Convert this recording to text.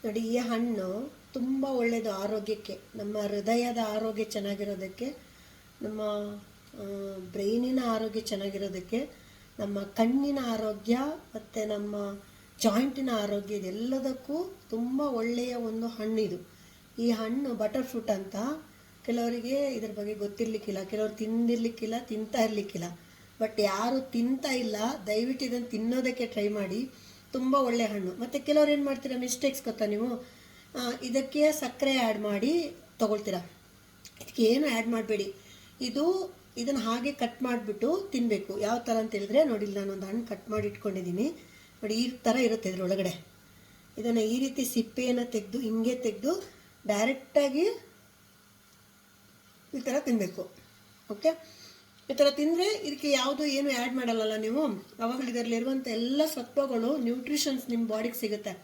ನೋಡಿ, ಈ ಹಣ್ಣು ತುಂಬ ಒಳ್ಳೆಯದು ಆರೋಗ್ಯಕ್ಕೆ, ನಮ್ಮ ಹೃದಯದ ಆರೋಗ್ಯ ಚೆನ್ನಾಗಿರೋದಕ್ಕೆ, ನಮ್ಮ ಬ್ರೈನಿನ ಆರೋಗ್ಯ ಚೆನ್ನಾಗಿರೋದಕ್ಕೆ, ನಮ್ಮ ಕಣ್ಣಿನ ಆರೋಗ್ಯ ಮತ್ತು ನಮ್ಮ ಜಾಯಿಂಟಿನ ಆರೋಗ್ಯ, ಇದೆಲ್ಲದಕ್ಕೂ ತುಂಬ ಒಳ್ಳೆಯ ಒಂದು ಹಣ್ಣಿದು. ಈ ಹಣ್ಣು ಬಟರ್ ಫ್ರೂಟ್ ಅಂತ. ಕೆಲವರಿಗೆ ಇದ್ರ ಬಗ್ಗೆ ಗೊತ್ತಿರಲಿಕ್ಕಿಲ್ಲ, ಕೆಲವರು ತಿಂದಿರಲಿಕ್ಕಿಲ್ಲ, ತಿಂತಾ ಇರಲಿಕ್ಕಿಲ್ಲ. ಬಟ್ ಯಾರು ತಿಂತಾ ಇಲ್ಲ, ದಯವಿಟ್ಟು ಇದನ್ನು ತಿನ್ನೋದಕ್ಕೆ ಟ್ರೈ ಮಾಡಿ. ತುಂಬ ಒಳ್ಳೆ ಹಣ್ಣು. ಮತ್ತು ಕೆಲವ್ರು ಏನು ಮಾಡ್ತೀರಾ, ಮಿಸ್ಟೇಕ್ಸ್ ಗೊತ್ತಾ ನೀವು, ಇದಕ್ಕೆ ಸಕ್ಕರೆ ಆ್ಯಡ್ ಮಾಡಿ ತೊಗೊಳ್ತೀರಾ. ಇದಕ್ಕೆ ಏನು ಆ್ಯಡ್ ಮಾಡಬೇಡಿ. ಇದನ್ನು ಹಾಗೆ ಕಟ್ ಮಾಡಿಬಿಟ್ಟು ತಿನ್ನಬೇಕು. ಯಾವ ಥರ ಅಂತ ಹೇಳಿದ್ರೆ, ನೋಡಿ, ಇಲ್ಲಿ ನಾನೊಂದು ಹಣ್ಣು ಕಟ್ ಮಾಡಿ ಇಟ್ಕೊಂಡಿದ್ದೀನಿ. ನೋಡಿ, ಈ ಥರ ಇರುತ್ತೆ ಇದರೊಳಗಡೆ. ಇದನ್ನು ಈ ರೀತಿ ಸಿಪ್ಪೆಯನ್ನು ತೆಗೆದು, ಹಿಂಗೆ ತೆಗೆದು ಡೈರೆಕ್ಟಾಗಿ ಈ ಥರ ತಿನ್ನಬೇಕು. ಓಕೆ, ಈ ಥರ ತಿಂದರೆ ಇದಕ್ಕೆ ಯಾವುದು ಏನು ಆ್ಯಡ್ ಮಾಡಲ್ಲ ನೀವು. ಅವಾಗಲೂ ಇದರಲ್ಲಿರುವಂಥ ಎಲ್ಲ ಸತ್ವಗಳು, ನ್ಯೂಟ್ರಿಷನ್ಸ್ ನಿಮ್ಮ ಬಾಡಿಗೆ ಸಿಗುತ್ತೆ.